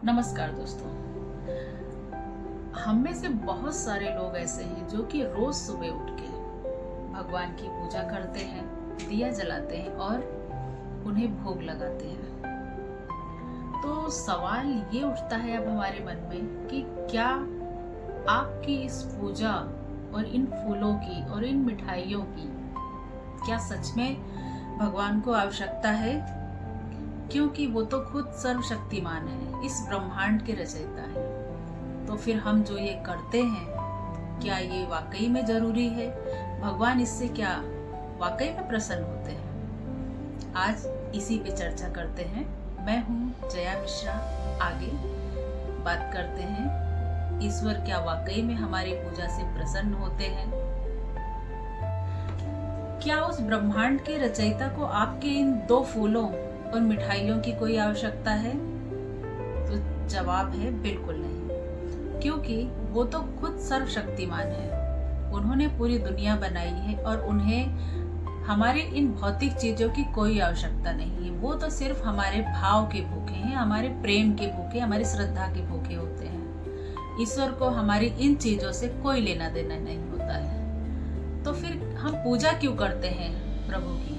नमस्कार दोस्तों। हम में से बहुत सारे लोग ऐसे हैं जो कि रोज सुबह उठ के भगवान की पूजा करते हैं, दिया जलाते हैं और उन्हें भोग लगाते हैं। तो सवाल ये उठता है अब हमारे मन में कि क्या आपकी इस पूजा और इन फूलों की और इन मिठाइयों की क्या सच में भगवान को आवश्यकता है? क्योंकि वो तो खुद सर्वशक्तिमान है, इस ब्रह्मांड के रचयिता है। तो फिर हम जो ये करते हैं, क्या ये वाकई में जरूरी है? भगवान इससे क्या वाकई में प्रसन्न होते हैं? आज इसी पे चर्चा करते हैं। मैं हूँ जया मिश्रा। आगे बात करते हैं, ईश्वर क्या वाकई में हमारी पूजा से प्रसन्न होते हैं? क्या उस ब्रह्मांड के रचयिता को आपके इन दो फूलों और मिठाइयों की कोई आवश्यकता है? तो जवाब है बिल्कुल नहीं, क्योंकि वो तो खुद सर्वशक्तिमान है। उन्होंने पूरी दुनिया बनाई है और उन्हें हमारे इन भौतिक चीजों की कोई आवश्यकता नहीं है। वो तो सिर्फ हमारे भाव के भूखे हैं, हमारे प्रेम के भूखे, हमारी श्रद्धा के भूखे होते हैं। ईश्वर को हमारी इन चीजों से कोई लेना देना नहीं होता है। तो फिर हम पूजा क्यों करते हैं प्रभु की?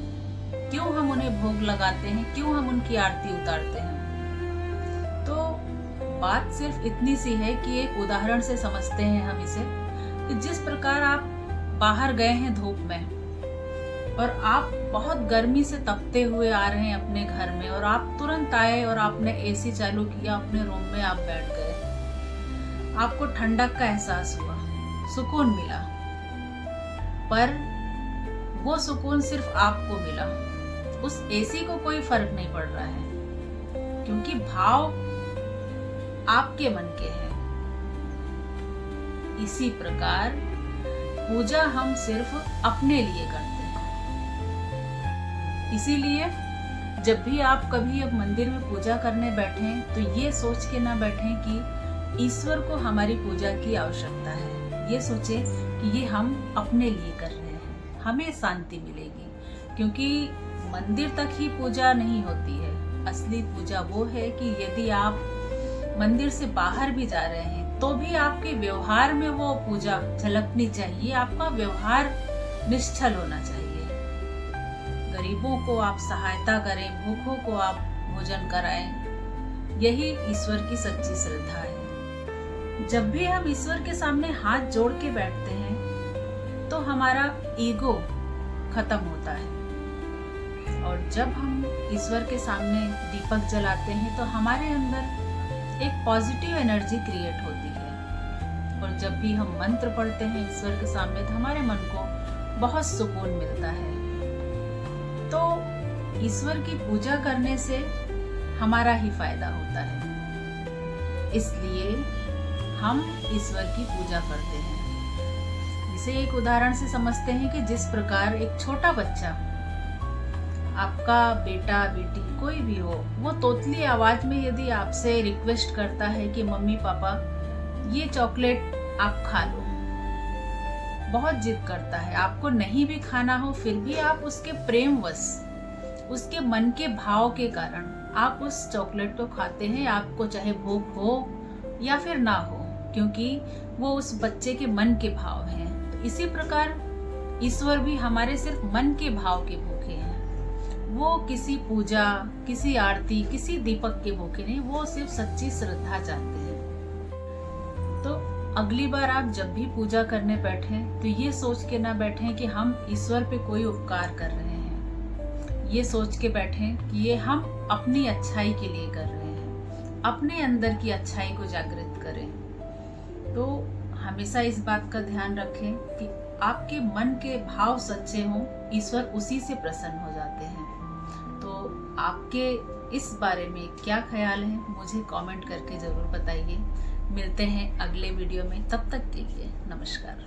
क्यों हम उन्हें भोग लगाते हैं? क्यों हम उनकी आरती उतारते हैं? तो बात सिर्फ इतनी सी है कि एक उदाहरण से समझते हैं हम इसे, कि जिस प्रकार आप बाहर गए हैं धूप में और आप बहुत गर्मी से तपते हुए आ रहे हैं अपने घर में, और आप तुरंत आए और आपने एसी चालू किया, अपने रूम में आप बैठ गए। आपको ठंडक का एहसास हुआ, सुकून मिला, पर वो सुकून सिर्फ आपको मिला, उस एसी को कोई फर्क नहीं पड़ रहा है, क्योंकि भाव आपके मन के हैं। इसी प्रकार पूजा हम सिर्फ अपने लिए करते हैं। इसीलिए जब भी आप कभी अब मंदिर में पूजा करने बैठें तो ये सोच के ना बैठें कि ईश्वर को हमारी पूजा की आवश्यकता है। ये सोचें कि ये हम अपने लिए कर रहे हैं, हमें शांति मिलेगी। क्योंकि मंदिर तक ही पूजा नहीं होती है। असली पूजा वो है कि यदि आप मंदिर से बाहर भी जा रहे हैं तो भी आपके व्यवहार में वो पूजा झलकनी चाहिए। आपका व्यवहार निश्चल होना चाहिए। गरीबों को आप सहायता करें, भूखों को आप भोजन कराएं। यही ईश्वर की सच्ची श्रद्धा है। जब भी हम ईश्वर के सामने हाथ जोड़ के बैठते हैं तो हमारा ईगो खत्म होता है, और जब हम ईश्वर के सामने दीपक जलाते हैं तो हमारे अंदर एक पॉजिटिव एनर्जी क्रिएट होती है। और जब भी हम मंत्र पढ़ते हैं ईश्वर के सामने तो हमारे मन को बहुत सुकून मिलता है। तो ईश्वर की पूजा करने से हमारा ही फायदा होता है, इसलिए हम ईश्वर की पूजा करते हैं। इसे एक उदाहरण से समझते हैं कि जिस प्रकार एक छोटा बच्चा, आपका बेटा बेटी कोई भी हो, वो तोतली आवाज में यदि आपसे रिक्वेस्ट करता है कि मम्मी पापा ये चॉकलेट आप खा लो, बहुत जिद करता है, आपको नहीं भी खाना हो फिर भी आप उसके प्रेमवश, उसके मन के भाव के कारण आप उस चॉकलेट को खाते हैं। आपको चाहे भूख हो या फिर ना हो, क्योंकि वो उस बच्चे के मन के भाव हैं। तो इसी प्रकार ईश्वर भी हमारे सिर्फ मन के भाव के भूखे हैं। वो किसी पूजा, किसी आरती, किसी दीपक के भूखे नहीं, वो सिर्फ सच्ची श्रद्धा चाहते हैं। तो अगली बार आप जब भी पूजा करने बैठें तो ये सोच के ना बैठें कि हम ईश्वर पे कोई उपकार कर रहे हैं। ये सोच के बैठें कि ये हम अपनी अच्छाई के लिए कर रहे हैं, अपने अंदर की अच्छाई को जागृत करें। तो हमेशा इस बात का ध्यान रखें कि आपके मन के भाव सच्चे हों, ईश्वर उसी से प्रसन्न हो जाते हैं। तो आपके इस बारे में क्या ख्याल है, मुझे कमेंट करके जरूर बताइए। मिलते हैं अगले वीडियो में, तब तक के लिए नमस्कार।